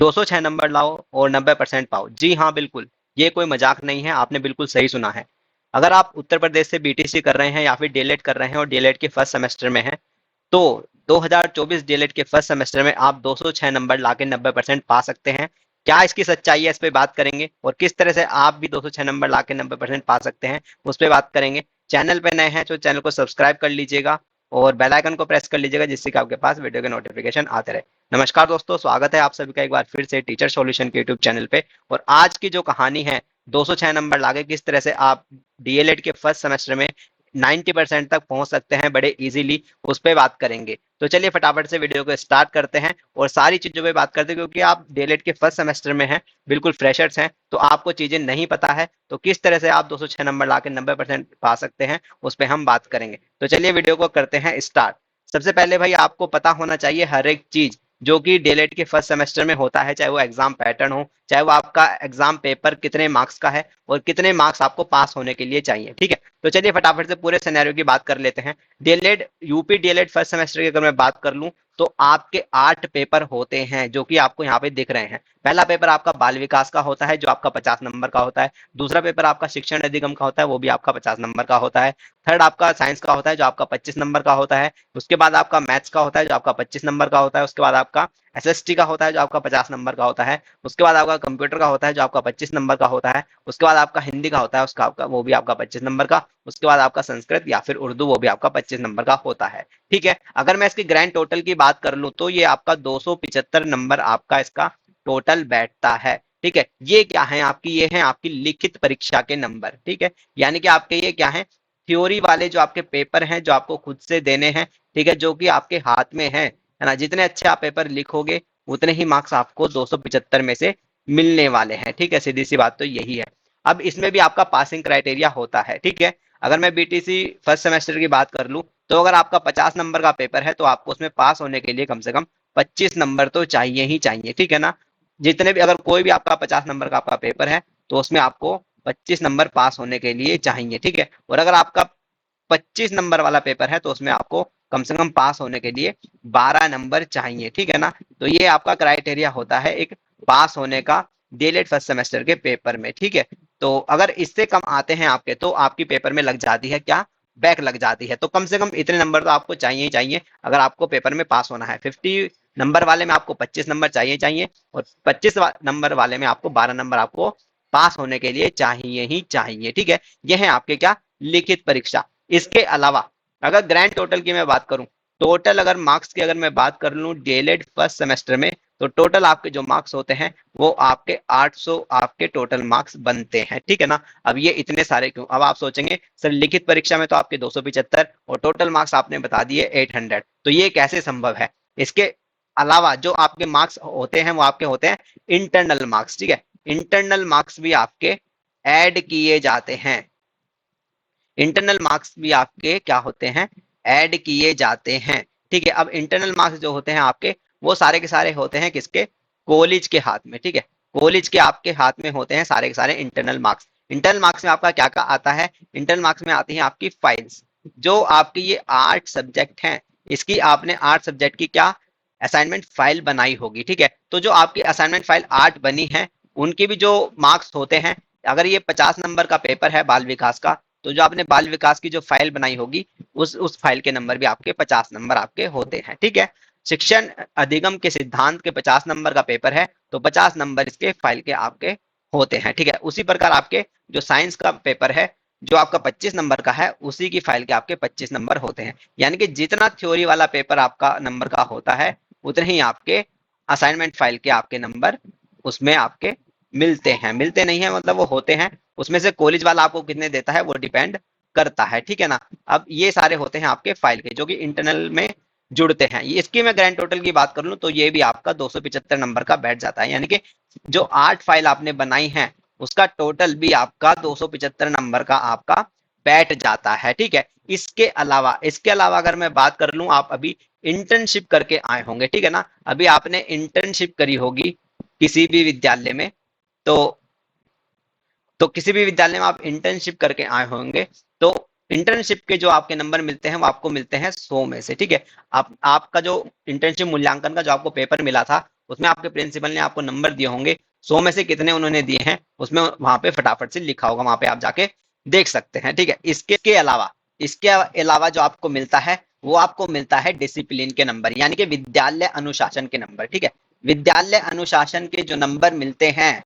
206 number लाओ और 90% पाओ। जी हाँ, बिल्कुल, ये कोई मजाक नहीं है, आपने बिल्कुल सही सुना है। अगर आप उत्तर प्रदेश से बीटीसी कर रहे हैं या फिर डीएलएड कर रहे हैं और डीएलएड के फर्स्ट सेमेस्टर में हैं, तो 2024 डीएलएड के फर्स्ट सेमेस्टर में आप 206 नंबर लाके 90% पा सकते हैं। क्या इसकी सच्चाई है, इस पे बात करेंगे, और किस तरह से आप भी 206 नंबर लाके 90% पा सकते हैं, उस पर बात करेंगे। चैनल पे नए हैं तो चैनल को सब्सक्राइब कर लीजिएगा और बेल आइकन को प्रेस कर लीजिएगा, जिससे कि आपके पास वीडियो के नोटिफिकेशन आते रहे। नमस्कार दोस्तों, स्वागत है आप सभी का एक बार फिर से टीचर सॉल्यूशन के यूट्यूब चैनल पे। और आज की जो कहानी है, 206 नंबर लाके किस तरह से आप डीएलएड के फर्स्ट सेमेस्टर में 90% तक पहुंच सकते हैं बड़े इजीली, उस पर बात करेंगे। तो चलिए फटाफट से वीडियो को स्टार्ट करते हैं और सारी चीजों पे बात करते हैं, क्योंकि आप डीएलएड के फर्स्ट सेमेस्टर में हैं, बिल्कुल फ्रेशर्स हैं, तो आपको चीजें नहीं पता है, तो किस तरह से आप 206 नंबर लाके 90% पा सकते हैं, उस पर हम बात करेंगे। तो चलिए वीडियो को करते हैं स्टार्ट। सबसे पहले भाई आपको पता होना चाहिए हर एक चीज जो कि डीएलएड के फर्स्ट सेमेस्टर में होता है, चाहे वो एग्जाम पैटर्न हो, चाहे वो आपका एग्जाम पेपर कितने मार्क्स का है और कितने मार्क्स आपको पास होने के लिए चाहिए। ठीक है, तो चलिए फटाफट से पूरे सिनेरियो की बात कर लेते हैं। DElEd UP DElEd first semester की अगर मैं बात कर लूं, तो आपके 8 पेपर होते हैं जो कि आपको यहाँ पे दिख रहे हैं। पहला पेपर आपका बाल विकास का होता है जो आपका 50 नंबर का होता है। दूसरा पेपर आपका शिक्षण अधिगम का होता है, वो भी आपका 50 नंबर का होता है। थर्ड आपका साइंस का होता है जो आपका 25 नंबर का होता है। उसके बाद आपका मैथ्स का होता है जो आपका 25 नंबर का होता है। उसके बाद आपका एसएसटी का होता है जो आपका 50 नंबर का होता है। उसके बाद आपका कंप्यूटर का होता है जो आपका 25 नंबर का होता है। उसके बाद आपका हिंदी का होता है, उसका आपका वो भी आपका 25 नंबर का। उसके बाद आपका संस्कृत या फिर उर्दू, वो भी आपका 25 नंबर का होता है। ठीक है, अगर मैं इसकी ग्रैंड टोटल की बात कर लूं, तो ये आपका 275 नंबर आपका इसका टोटल बैठता है। ठीक है, ये क्या है आपकी, ये है आपकी लिखित परीक्षा के नंबर। ठीक है, यानी कि आपके ये क्या है, थ्योरी वाले जो आपके पेपर हैं जो आपको खुद से देने हैं। ठीक है, जो कि आपके हाथ में है ना, जितने अच्छे आप पेपर लिखोगे उतने ही मार्क्स आपको 275 में से मिलने वाले हैं। ठीक है, सीधी सी बात तो यही है। अब इसमें भी आपका पासिंग क्राइटेरिया होता है। ठीक है, अगर मैं बीटीसी फर्स्ट सेमेस्टर की बात कर लूं, तो अगर आपका 50 नंबर का पेपर है तो आपको उसमें पास होने के लिए कम से कम 25 नंबर तो चाहिए ही चाहिए। ठीक है ना, जितने भी अगर कोई भी आपका 50 नंबर का आपका पेपर है तो उसमें आपको 25 नंबर पास होने के लिए चाहिए। ठीक है, और अगर आपका 25 नंबर वाला पेपर है तो उसमें आपको कम से कम पास होने के लिए 12 नंबर चाहिए। ठीक है ना, तो ये आपका क्राइटेरिया होता है एक पास होने का डीएलएड फर्स्ट सेमेस्टर के पेपर में। ठीक है, तो अगर इससे कम आते हैं आपके, तो आपकी पेपर में लग जाती है क्या, बैक लग जाती है। तो कम से कम इतने नंबर तो आपको चाहिए ही चाहिए अगर आपको पेपर में पास होना है। 50 नंबर वाले में आपको 25 नंबर चाहिए चाहिए, और 25 नंबर वाले में आपको 12 नंबर आपको पास होने के लिए चाहिए ही चाहिए। ठीक है, यह है आपके क्या, लिखित परीक्षा। इसके अलावा अगर ग्रैंड टोटल की मैं बात करूं, टोटल अगर मार्क्स की अगर मैं बात कर लूं डीएलएड फर्स्ट सेमेस्टर में, तो टोटल आपके जो मार्क्स होते हैं वो आपके 800 आपके टोटल मार्क्स बनते हैं। ठीक है ना, अब ये इतने सारे क्यों, अब आप सोचेंगे सर लिखित परीक्षा में तो आपके 275 और टोटल मार्क्स आपने बता दिए 800, तो ये कैसे संभव है। इसके अलावा जो आपके मार्क्स होते हैं वो आपके होते हैं इंटरनल मार्क्स। ठीक है, इंटरनल मार्क्स भी आपके ऐड किए जाते हैं। इंटरनल मार्क्स भी आपके क्या होते हैं, ऐड किए जाते हैं। ठीक है, अब इंटरनल मार्क्स जो होते हैं आपके, वो सारे के सारे होते हैं किसके, कॉलेज के हाथ में। ठीक है, कॉलेज के आपके हाथ में होते हैं सारे के सारे इंटरनल मार्क्स। इंटरनल मार्क्स में आपका क्या क्या आता है, इंटरनल मार्क्स में आती है आपकी फाइल्स। जो आपकी ये 8 सब्जेक्ट हैं, इसकी आपने 8 सब्जेक्ट की क्या असाइनमेंट फाइल बनाई होगी। ठीक है, तो जो आपकी असाइनमेंट फाइल 8 बनी है, उनकी भी जो मार्क्स होते हैं, अगर ये 50 नंबर का पेपर है बाल विकास का, तो जो आपने बाल विकास की जो फाइल बनाई होगी, उस फाइल के नंबर भी आपके 50 नंबर आपके होते हैं। ठीक है, शिक्षण अधिगम के सिद्धांत के 50 नंबर का पेपर है, तो 50 नंबर इसके फाइल के आपके होते हैं। ठीक है, उसी प्रकार आपके जो साइंस का पेपर है, जो आपका 25 नंबर का है, उसी की फाइल के आपके 25 नंबर होते हैं। यानी कि जितना थ्योरी वाला पेपर आपका नंबर का होता है, उतने ही आपके असाइनमेंट फाइल के आपके नंबर उसमें आपके मिलते हैं। मिलते नहीं है मतलब वो होते हैं, उसमें से कॉलेज वाला आपको कितने देता है वो डिपेंड करता है। ठीक है ना, अब ये सारे होते हैं आपके फाइल के जो कि इंटरनल में जुड़ते हैं। इसकी मैं ग्रैंड टोटल की बात कर लूं, तो ये भी आपका 275 नंबर का बैठ जाता है। यानी कि जो 8 फाइल आपने बनाई है, उसका टोटल भी आपका 275 नंबर का आपका बैठ जाता है। ठीक है, इसके अलावा अगर मैं बात कर लूं, आप अभी इंटर्नशिप करके आए होंगे। ठीक है ना, अभी आपने इंटर्नशिप करी होगी किसी भी विद्यालय में, तो किसी भी विद्यालय में आप इंटर्नशिप करके आए होंगे, तो इंटर्नशिप के जो आपके नंबर मिलते हैं वो आपको मिलते हैं 100 में से, ठीक है। आपका जो इंटर्नशिप मूल्यांकन का जो आपको पेपर मिला था उसमें आपके प्रिंसिपल ने आपको नंबर दिए होंगे, 100 में से कितने उन्होंने दिए हैं उसमें वहां पे फटाफट से लिखा होगा, वहां पे आप जाके देख सकते हैं, ठीक है। इसके अलावा जो आपको मिलता है वो आपको मिलता है डिसिप्लिन के नंबर, यानी कि विद्यालय अनुशासन के नंबर, ठीक है। विद्यालय अनुशासन के जो नंबर मिलते हैं,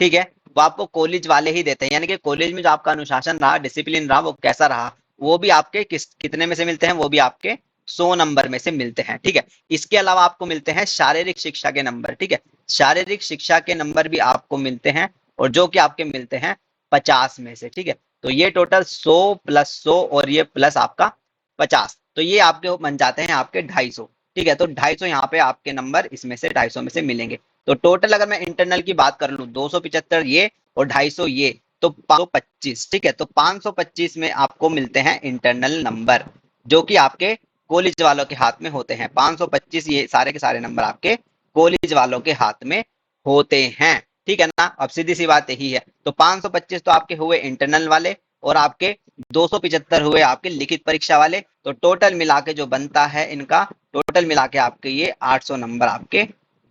ठीक है, वो आपको कॉलेज वाले ही देते हैं, यानी कि कॉलेज में जो आपका अनुशासन रहा, डिसिप्लिन रहा, वो कैसा रहा, वो भी आपके कितने में से मिलते हैं, वो भी आपके 100 नंबर में से मिलते हैं, ठीक है। इसके अलावा आपको मिलते हैं शारीरिक शिक्षा के नंबर, ठीक है। शारीरिक शिक्षा के नंबर भी आपको मिलते हैं, और जो कि आपके मिलते हैं 50 में से, ठीक है। तो ये टोटल 100 प्लस 100 और ये प्लस आपका 50, तो ये आपके बन जाते हैं आपके 250, ठीक है। तो 250 यहाँ पे आपके नंबर इसमें से 250 में से मिलेंगे। तो टोटल अगर मैं इंटरनल की बात कर लूं, 275 ये और 250 ये, तो 525, ठीक है। तो 525 में आपको मिलते हैं इंटरनल नंबर, जो कि आपके कॉलेज वालों के हाथ में होते हैं। 525 ये सारे के सारे नंबर आपके कॉलेज वालों के हाथ में होते हैं, ठीक है ना। अब सीधी सी बात यही है, तो 525 तो आपके हुए इंटरनल वाले, और आपके 275 हुए आपके लिखित परीक्षा वाले। तो टोटल मिला के जो बनता है इनका, टोटल मिला के आपके ये 800 नंबर आपके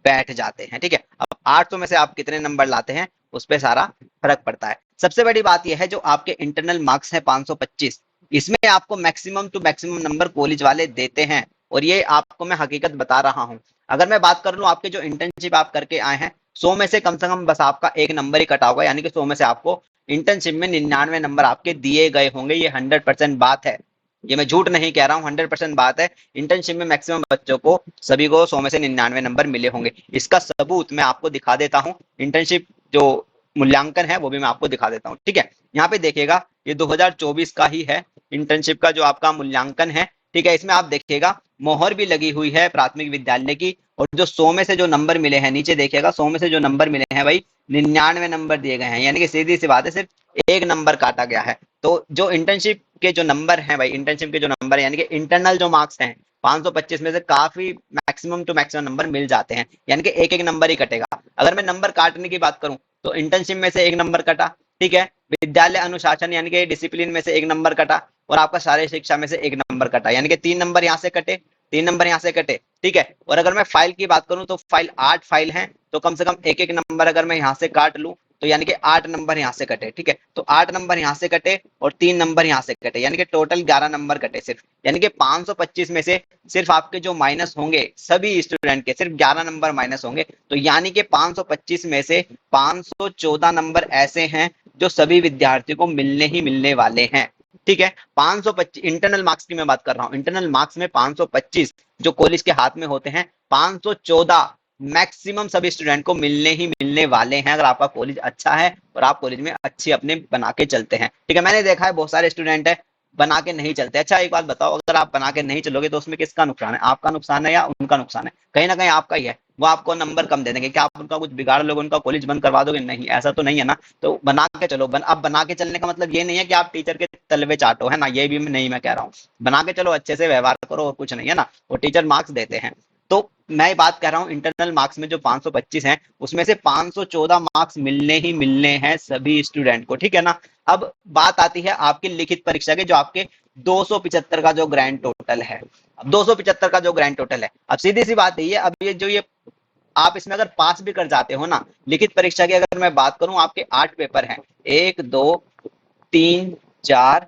बैठ जाते हैं, ठीक है। अब 800 में से आप कितने नंबर लाते हैं उस पर सारा फर्क पड़ता है। सबसे बड़ी बात यह है जो आपके इंटरनल मार्क्स है 525, इसमें आपको maximum to maximum number college वाले देते हैं, और ये आपको मैं हकीकत बता रहा हूं। अगर मैं बात कर लूं आपके जो इंटर्नशिप आप करके आए हैं, 100 में से कम बस आपका एक नंबर ही कटा होगा, यानी कि 100 में से आपको इंटर्नशिप में 99 नंबर आपके दिए गए होंगे। ये 100% बात है, ये मैं झूठ नहीं कह रहा हूँ, 100% बात है। इंटर्नशिप में मैक्सिमम बच्चों को सभी को 100 में से 99 नंबर मिले होंगे। इसका सबूत मैं आपको दिखा देता हूँ, इंटर्नशिप जो मूल्यांकन है वो भी मैं आपको दिखा देता हूँ, ठीक है। यहाँ पे देखिएगा ये 2024 का ही है इंटर्नशिप का जो आपका मूल्यांकन है, ठीक है। इसमें आप देखिएगा मोहर भी लगी हुई है प्राथमिक विद्यालय की, और जो 100 में से जो नंबर मिले हैं, नीचे देखिएगा 100 में से जो नंबर मिले हैं भाई 99 नंबर दिए गए हैं, यानी कि सीधी सी बात है सिर्फ एक नंबर काटा गया है। तो जो इंटर्नशिप के जो नंबर हैं भाई, इंटर्नशिप के जो नंबर है यानी कि इंटरनल जो मार्क्स हैं 525 में से काफी मैक्सिमम टू मैक्सिमम नंबर मिल जाते हैं, यानी कि एक एक नंबर ही कटेगा। अगर मैं नंबर काटने की बात करूं तो इंटर्नशिप में से एक नंबर कटा, ठीक है। विद्यालय अनुशासन यानी कि डिसिप्लिन में से एक नंबर कटा, और आपका शारीरिक शिक्षा में से एक नंबर कटा, यानी कि 3 नंबर यहाँ से कटे, 3 नंबर यहाँ से कटे, ठीक है। और अगर मैं फाइल की बात करूं तो फाइल 8 फाइल है, तो कम से कम एक एक नंबर अगर मैं यहाँ से काट लूं तो यानी कि 8 नंबर यहाँ से कटे, ठीक है। तो 8 नंबर यहाँ से कटे और 3 नंबर यहाँ से कटे, यानी कि टोटल 11 नंबर कटे सिर्फ, यानी कि 525 में से सिर्फ आपके जो माइनस होंगे सभी स्टूडेंट के सिर्फ 11 नंबर माइनस होंगे। तो यानी कि 525 में से 514 नंबर ऐसे हैं जो सभी विद्यार्थियों को मिलने ही मिलने वाले हैं, ठीक है। 525 इंटरनल मार्क्स की मैं बात कर रहा हूं, इंटरनल मार्क्स में 525 जो कॉलेज के हाथ में होते हैं, 514 मैक्सिमम सभी स्टूडेंट को मिलने ही मिलने वाले हैं, अगर आपका कॉलेज अच्छा है और आप कॉलेज में अच्छे अपने बना के चलते हैं, ठीक है। मैंने देखा है बहुत सारे स्टूडेंट है बना के नहीं चलते। अच्छा एक बात बताओ, अगर आप बना के नहीं चलोगे तो उसमें किसका नुकसान है, आपका नुकसान है या उनका नुकसान है? कहीं ना कहीं आपका ही है। वो आपको नंबर कम दे देंगे, क्या आप उनका कुछ बिगाड़ लोगे, उनका कॉलेज बंद करवा दोगे? नहीं, ऐसा तो नहीं है ना। तो बना के चलो। अब बना के चलने का मतलब ये नहीं है कि आप टीचर के तलवे चाटो, है ना, ये भी नहीं मैं कह रहा हूँ। बना के चलो, अच्छे से व्यवहार करो और कुछ नहीं, है ना। वो टीचर मार्क्स देते हैं। तो मैं बात कर रहा हूँ इंटरनल मार्क्स में जो 525 हैं उसमें से 514 मार्क्स मिलने ही मिलने हैं सभी स्टूडेंट को, ठीक है ना। अब बात आती है आपकी लिखित परीक्षा के, जो आपके 275 का जो ग्रैंड टोटल है। अब 275 का जो ग्रैंड टोटल है, अब सीधी सी बात यही है, अब ये आप इसमें अगर पास भी कर जाते हो ना, लिखित परीक्षा की अगर मैं बात करूं, आपके 8 पेपर हैं, 1 2 3 4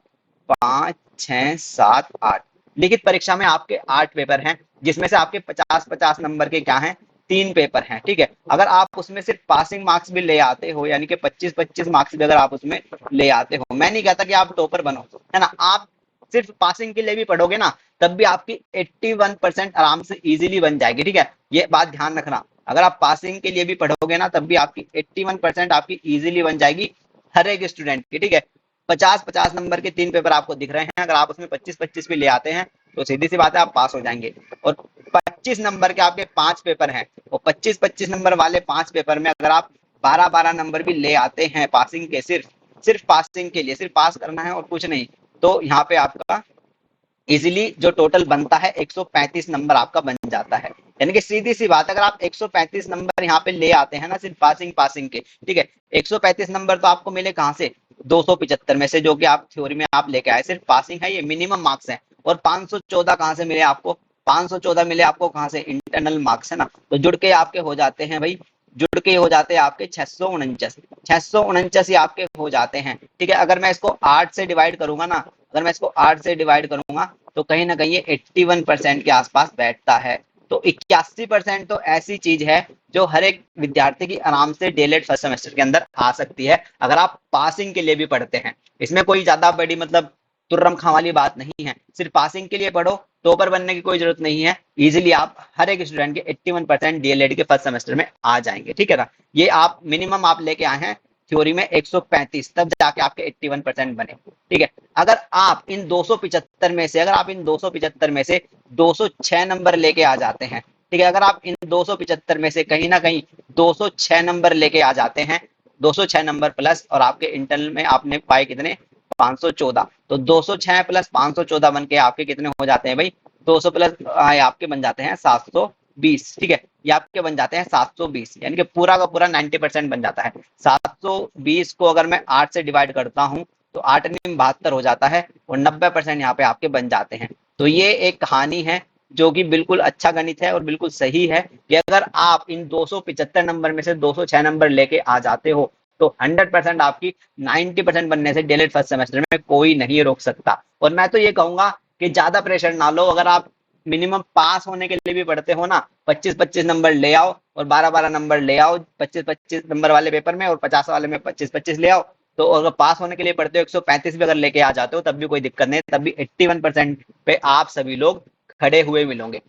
5 6 7 8। लिखित परीक्षा में आपके 8 पेपर हैं, जिसमें से आपके 50-50 नंबर के क्या हैं, 3 पेपर हैं, ठीक है। अगर आप उसमें सिर्फ पासिंग मार्क्स भी ले आते हो, यानी कि 25-25 मार्क्स भी अगर आप उसमें ले आते हो, मैं नहीं कहता कि आप टॉपर बनो, है ना, आप सिर्फ पासिंग के लिए भी पढ़ोगे ना, तब भी आपकी 81% आराम से इजीली बन जाएगी, ठीक है। ये बात ध्यान रखना, अगर आप पासिंग के लिए भी पढ़ोगे ना तब भी आपकी 81% आपकी इजीली बन जाएगी हर एक स्टूडेंट की, ठीक है। 50-50 नंबर के 3 पेपर आपको दिख रहे हैं, अगर आप उसमें 25-25 भी ले आते हैं तो सीधी सी बात है आप पास हो जाएंगे। और 25 नंबर के आपके 5 पेपर हैं, और 25-25 नंबर वाले 5 पेपर में अगर आप 12-12 नंबर भी ले आते हैं पासिंग के, सिर्फ पासिंग के लिए, सिर्फ पास करना है और कुछ नहीं, तो यहाँ पे आपका इजीली जो टोटल बनता है 135 नंबर आपका बन जाता है। यानी कि सीधी सी बात, अगर आप 135 नंबर यहाँ पे ले आते हैं ना सिर्फ पासिंग पासिंग के, ठीक है, 135 नंबर तो आपको मिले कहाँ से, 275 में से, जो कि आप थ्योरी में आप लेके आए, सिर्फ पासिंग है, ये मिनिमम मार्क्स है। और 514 कहाँ से मिले आपको, 514 मिले आपको कहाँ से, इंटरनल मार्क्स है ना, तो जुड़ के आपके हो जाते हैं भाई, जुड़ के हो जाते हैं आपके 649 आपके हो जाते हैं। ठीक है, अगर मैं इसको 8 से डिवाइड करूंगा ना, अगर मैं इसको 8 से डिवाइड करूंगा तो कहीं ना कहीं ये 81% के आसपास बैठता है। तो 81% तो ऐसी चीज है जो हर एक विद्यार्थी की आराम से डीएलएड फर्स्ट सेमेस्टर के अंदर आ सकती है, अगर आप पासिंग के लिए भी पढ़ते हैं। इसमें कोई ज्यादा बड़ी मतलब तुर्रम खां वाली बात नहीं है, सिर्फ पासिंग के लिए पढ़ो, टॉपर बनने की कोई जरूरत नहीं है। इजीली आप हर एक स्टूडेंट के 81% डीएलएड के फर्स्ट सेमेस्टर में आ जाएंगे। ठीक है ना, ये आप मिनिमम आप लेके आए हैं थ्योरी में 135, तब जाके आपके 81% बने। ठीक है, अगर आप इन 275 में से, अगर आप इन 275 में से 206 नंबर लेके आ जाते हैं, ठीक है, अगर आप इन 275 में से कहीं ना कहीं 206 नंबर लेके आ जाते हैं, 206 नंबर प्लस, और आपके इंटरनल में आपने पाए कितने, 514, तो 206 प्लस 514 बन के आपके कितने हो जाते हैं भाई, 200 प्लस आपके बन जाते हैं 720। ठीक है, ये आपके बन जाते हैं 720, यानी कि पूरा का पूरा 90% बन जाता है। 720 को अगर मैं 8 से डिवाइड करता हूं तो 8 में 72 हो जाता है, और 90% यहाँ पे आपके बन जाते हैं। तो ये एक कहानी है जो कि बिल्कुल अच्छा गणित है और बिल्कुल सही है कि अगर आप इन 275 नंबर में से 206 नंबर लेके आ जाते हो तो 100% आपकी 90% बनने से डीएलएड फर्स्ट सेमेस्टर में कोई नहीं रोक सकता। और मैं तो ये कहूंगा कि ज्यादा प्रेशर ना लो, अगर आप मिनिमम पास होने के लिए भी पढ़ते हो ना, 25-25 नंबर ले आओ और 12-12 नंबर ले आओ 25-25 नंबर वाले पेपर में, और 50 वाले में 25-25 ले आओ। तो अगर पास होने के लिए पढ़ते हो 135 भी अगर लेके आ जाते हो तब भी कोई दिक्कत नहीं, तब भी 81% पे आप सभी लोग खड़े हुए मिलोगे।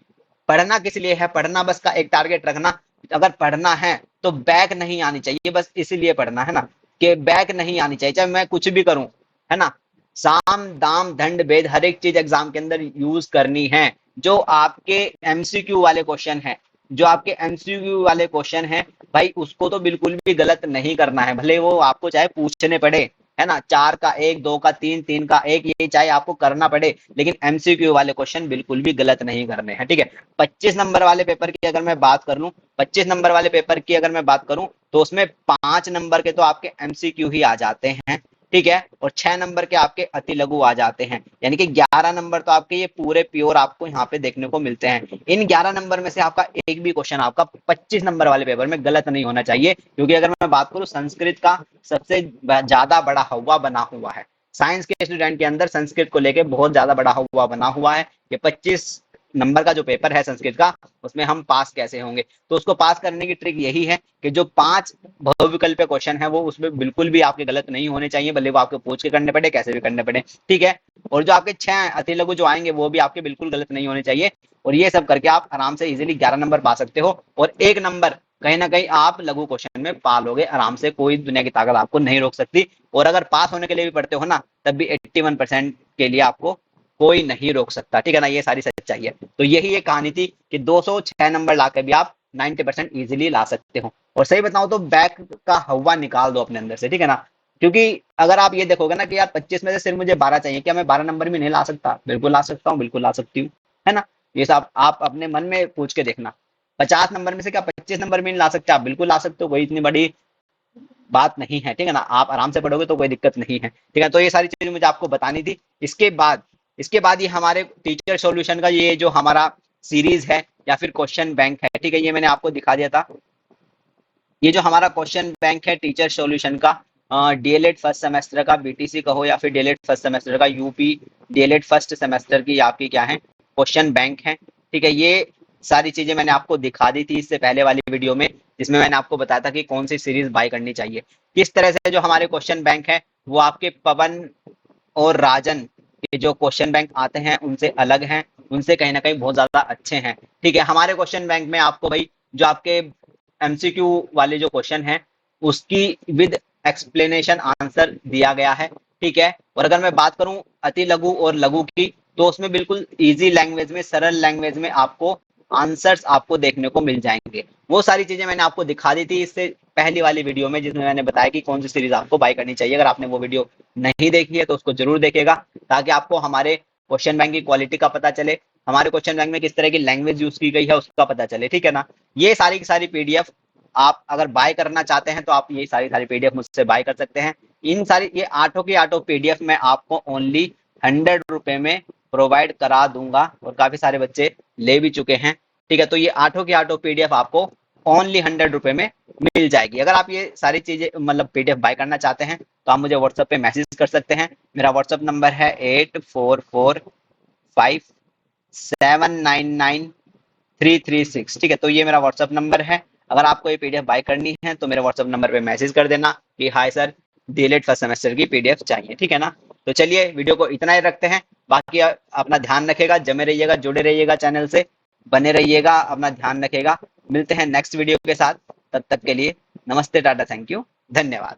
पढ़ना किस लिए है, पढ़ना बस का एक टारगेट रखना, अगर पढ़ना है तो बैक नहीं आनी चाहिए, बस इसीलिए पढ़ना है ना, कि बैक नहीं आनी चाहिए, चाहे मैं कुछ भी करूं, है ना, साम दाम दंड भेद हर एक चीज एग्जाम के अंदर यूज करनी है। जो आपके एमसीक्यू वाले क्वेश्चन है, जो आपके एमसीक्यू वाले क्वेश्चन है भाई, उसको तो बिल्कुल भी गलत नहीं करना है, भले वो आपको चाहे पूछने पड़े, है ना, 4 का 1, 2 का 3, 3 का 1, ये चाहे आपको करना पड़े, लेकिन एमसीक्यू वाले क्वेश्चन बिल्कुल भी गलत नहीं करने हैं। ठीक है, 25 नंबर वाले पेपर की अगर मैं बात कर लूं, 25 नंबर वाले पेपर की अगर मैं बात करूं तो उसमें 5 नंबर के तो आपके एमसीक्यू ही आ जाते हैं। ठीक है, और 6 नंबर के आपके अति लघु आ जाते हैं, यानी कि 11 नंबर तो आपके ये पूरे प्योर आपको यहाँ पे देखने को मिलते हैं। इन 11 नंबर में से आपका एक भी क्वेश्चन आपका 25 नंबर वाले पेपर में गलत नहीं होना चाहिए, क्योंकि अगर मैं बात करूं संस्कृत का सबसे ज्यादा बड़ा हवा बना हुआ है, साइंस के स्टूडेंट के अंदर संस्कृत को लेके बहुत ज्यादा बड़ा हवा बना हुआ है। ये 25 नंबर का जो पेपर है संस्कृत का, उसमें हम पास कैसे होंगे, तो उसको पास करने की ट्रिक यही है कि जो 5 बहुविकल्प क्वेश्चन है वो उसमें बिल्कुल भी आपके गलत नहीं होने चाहिए, भले वो आपको पूछ के करने पड़े, कैसे भी करने पड़े। ठीक है, और जो आपके 6 अति लघु जो आएंगे वो भी आपके बिल्कुल गलत नहीं होने चाहिए, और ये सब करके आप आराम से इजीली 11 नंबर पा सकते हो, और 1 नंबर कहीं ना कहीं आप लघु क्वेश्चन में पा लोगे आराम से, कोई दुनिया की ताकत आपको नहीं रोक सकती। और अगर पास होने के लिए भी पढ़ते हो ना, तब भी 81% के लिए आपको कोई नहीं रोक सकता। ठीक है ना, ये सारी सच्चाई है। तो यही एक कहानी थी कि 206 नंबर लाकर भी आप 90% इजीली ला सकते हो। और सही बताऊं तो बैक का हवा निकाल दो अपने अंदर से, ठीक है ना, क्योंकि अगर आप ये देखोगे ना कि यार 25 में से सिर्फ मुझे 12 चाहिए, क्या मैं 12 नंबर भी नहीं ला सकता, बिल्कुल ला सकता हूँ, बिल्कुल ला सकती हूँ, है ना। ये सब आप अपने मन में पूछ के देखना, 50 नंबर में से क्या 25 नंबर में नहीं ला सकते, आप बिल्कुल ला सकते हो, कोई इतनी बड़ी बात नहीं है। ठीक है ना, आप आराम से पढ़ोगे तो कोई दिक्कत नहीं है। ठीक है, तो ये सारी चीजें मुझे आपको बतानी थी। इसके बाद ये हमारे टीचर सॉल्यूशन का ये जो हमारा सीरीज है या फिर क्वेश्चन बैंक है, ठीक है, ये मैंने आपको दिखा दिया था। ये जो हमारा क्वेश्चन बैंक है टीचर सॉल्यूशन का, डीएलएड फर्स्ट सेमेस्टर का, बीटीसी का हो या फिर डीएलएड फर्स्ट सेमेस्टर का, यूपी डीएलएड फर्स्ट सेमेस्टर की आपकी क्या है, क्वेश्चन बैंक है। ठीक है, ये सारी चीजें मैंने आपको दिखा दी थी इससे पहले वाली वीडियो में, जिसमें मैंने आपको बताया था कि कौन सी सीरीज बाय करनी चाहिए। किस तरह से जो हमारे क्वेश्चन बैंक है वो आपके पवन और राजन के जो क्वेश्चन बैंक आते हैं उनसे अलग हैं, उनसे कहीं ना कहीं बहुत ज्यादा अच्छे हैं। ठीक है, हमारे क्वेश्चन बैंक में आपको भाई जो आपके एमसीक्यू वाले जो क्वेश्चन हैं उसकी विद एक्सप्लेनेशन आंसर दिया गया है। ठीक है, और अगर मैं बात करूं अति लघु और लघु की, तो उसमें बिल्कुल इजी लैंग्वेज में, सरल लैंग्वेज में आपको आंसर्स आपको देखने को मिल जाएंगे। वो सारी चीजें मैंने आपको दिखा दी थी इससे पहली वाली वीडियो में, जिसमें मैंने बताया कि कौन सी सीरीज आपको बाय करनी चाहिए। अगर आपने वो वीडियो नहीं देखी है तो उसको जरूर देखेगा, ताकि आपको हमारे क्वेश्चन बैंक की क्वालिटी का पता चले, हमारे क्वेश्चन बैंक में किस तरह की लैंग्वेज यूज की गई है उसका पता चले, ठीक है ना। ये सारी की सारी पीडीएफ आप अगर बाय करना चाहते हैं तो आप ये सारी सारी पीडीएफ मुझसे बाय कर सकते हैं। इन सारी ये आठों की आठों पीडीएफ मैं आपको ओनली 100 रुपए में प्रोवाइड करा दूंगा और काफी सारे बच्चे ले भी चुके हैं, ठीक है। तो ये आठों की आठों पीडीएफ आपको ओनली 100 रुपए में मिल जाएगी। अगर आप ये सारी चीजें मतलब पीडीएफ बाय करना चाहते हैं तो आप मुझे व्हाट्सएप पे मैसेज कर सकते हैं। मेरा व्हाट्सएप नंबर है 8445799336, ठीक है। तो ये मेरा व्हाट्सएप नंबर है। अगर आपको ये पीडीएफ बाय करनी है तो मेरे व्हाट्सएप नंबर पे मैसेज कर देना कि hi sir, DElEd first semester की पीडीएफ चाहिए, ठीक है ना। तो चलिए वीडियो को इतना ही रखते हैं। बाकी अपना ध्यान रखेगा, जमे रहिएगा, जुड़े रहिएगा, चैनल से बने रहिएगा, अपना ध्यान रखेगा। मिलते हैं नेक्स्ट वीडियो के साथ, तब तक के लिए नमस्ते, टाटा, थैंक यू, धन्यवाद।